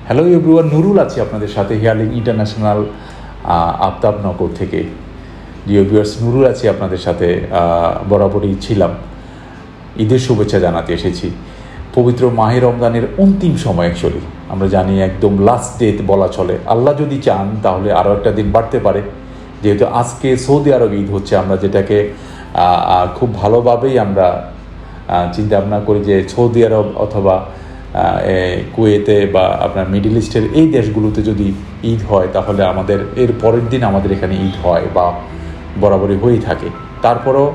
Hello everyone, Nurul আছি আপনাদের সাথে হিয়ারলিং ইন্টারন্যাশনাল আফতাবনগর থেকে। ডিও ভিউয়ার্স, নুরুল আছি আপনাদের সাথে। বরাবরই ছিলাম। ঈদের শুভেচ্ছা জানাতে এসেছি। পবিত্র মাহে রমজানের অন্তিম সময়, অ্যাকচুয়ালি আমরা জানি একদম লাস্ট ডে বলা চলে। আল্লাহ যদি চান তাহলে আরও একটা দিন বাড়তে পারে, যেহেতু আজকে সৌদি আরব ঈদ হচ্ছে। আমরা যেটাকে খুব ভালোভাবেই আমরা চিন্তা ভাবনা করি যে সৌদি আরব অথবা কুয়েতে বা আপনার মিডল ইস্টের এই দেশগুলোতে যদি ঈদ হয় তাহলে আমাদের এর পরের দিন আমাদের এখানে ঈদ হয় বা বরাবরই হয়েই থাকে। তারপরও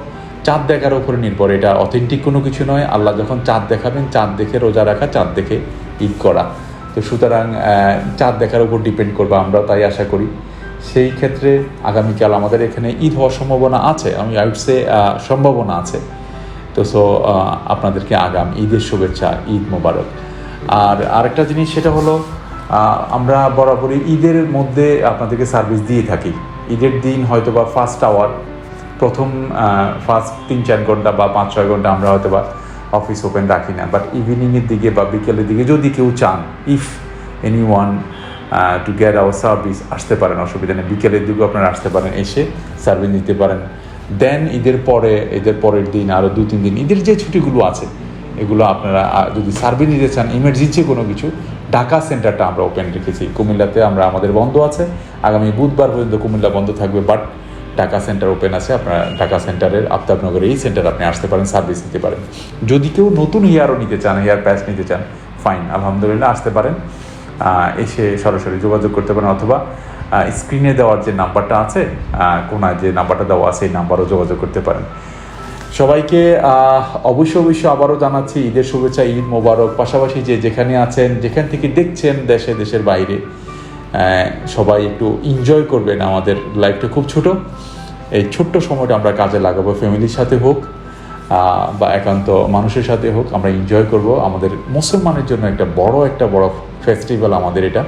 চাঁদ দেখার উপরে নির্ভর, এটা অথেন্টিক কোনো কিছু নয়। আল্লাহ যখন চাঁদ দেখাবেন, চাঁদ দেখে রোজা রাখা, চাঁদ দেখে ঈদ করা। তো সুতরাং চাঁদ দেখার উপর ডিপেন্ড করবে, আমরা তাই আশা করি। সেই ক্ষেত্রে আগামীকাল আমাদের এখানে ঈদ হওয়ার সম্ভাবনা আছে, আমি আইডসে সম্ভাবনা আছে। তো আপনাদেরকে আগাম ঈদের শুভেচ্ছা, ঈদ মোবারক। আর আরেকটা জিনিস, সেটা হলো আমরা বরাবরই ঈদের মধ্যে আপনাদেরকে সার্ভিস দিয়ে থাকি। ঈদের দিন হয়তো বা ফার্স্ট আওয়ার, প্রথম ফার্স্ট 3-4 ঘন্টা বা 5-6 ঘন্টা আমরা হয়তো বা অফিস ওপেন রাখি না, বাট ইভিনিংয়ের দিকে বা বিকেলের দিকে যদি কেউ চান, if any one to get hour service, আসতে পারেন, অসুবিধা নেই। বিকেলের দিকেও আপনারা আসতে পারেন, এসে সার্ভিস নিতে পারেন। দেন ঈদের পরের দিন আরও 2-3 দিন ঈদের যে ছুটিগুলো আছে, এগুলো আপনারা যদি সার্ভিস নিতে চান, ইমার্জেন্সি কোনো কিছু, ঢাকা সেন্টারটা আমরা ওপেন রেখেছি। কুমিল্লাতে আমাদের বন্ধ আছে, আগামী বুধবার পর্যন্ত কুমিল্লা বন্ধ থাকবে, বাট ঢাকা সেন্টার ওপেন আছে। আপনারা ঢাকা সেন্টারের আফতাবনগরের এই সেন্টার আপনি আসতে পারেন, সার্ভিস নিতে পারেন। যদি কেউ নতুন হেয়ারও নিতে চান, হেয়ার প্যাচ নিতে চান, ফাইন, আলহামদুলিল্লাহ, আসতে পারেন, এসে সরাসরি যোগাযোগ করতে পারেন, অথবা স্ক্রিনে দেওয়ার যে নাম্বারটা আছে, কোনায় যে নাম্বারটা দেওয়া আছে, এই নাম্বারও যোগাযোগ করতে পারেন। সবাইকে অবশ্যই আবারও জানাচ্ছি ঈদের শুভেচ্ছা, ঈদ মোবারক। পাশাপাশি যেখানে আছেন, যেখান থেকে দেখছেন, দেশের বাইরে, সবাই একটু এনজয় করবেন। আমাদের লাইফটা খুব ছোট, এই ছোট্ট সময়টা আমরা কাজে লাগাবো। ফ্যামিলির সাথে হোক বা একান্ত মানুষের সাথে হোক, আমরা এনজয় করব। আমাদের মুসলমানের জন্য একটা বড় ফেস্টিভ্যাল আমাদের এটা।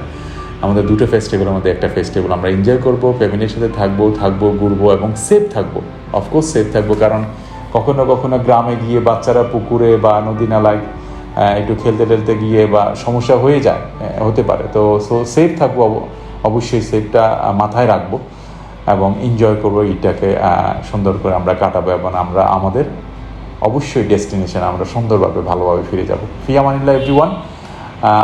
আমাদের দুটো ফেস্টিভ্যালের মধ্যে একটা ফেস্টিভ্যাল আমরা এনজয় করব, ফ্যামিলির সাথে থাকবো, ঘুরবো এবং সেফ থাকবো। অফকোর্স সেফ থাকবো, কারণ কখনো গ্রামে গিয়ে বাচ্চারা পুকুরে বা নদী নালায় একটু খেলতে গিয়ে বা সমস্যা হতে পারে। তো সেফ থাকবো, অবশ্যই সেফটা মাথায় রাখবো এবং এনজয় করবো। ঈদটাকে সুন্দর করে আমরা কাটাবো এবং আমরা আমাদের অবশ্যই ডেস্টিনেশনে আমরা সুন্দরভাবে ভালোভাবে ফিরে যাব। ফি আমানিল্লাহ এভরিওয়ান।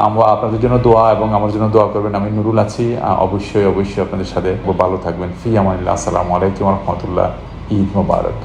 আমরা আপনাদের জন্য দোয়া এবং আমার জন্য দোয়া করবেন। আমি নুরুল আছি, অবশ্যই আপনাদের সাথে ভালো থাকবেন। ফি আমানিল্লাহ। আসসালামু আলাইকুম রহমতুল্লাহ। ঈদ মোবারক।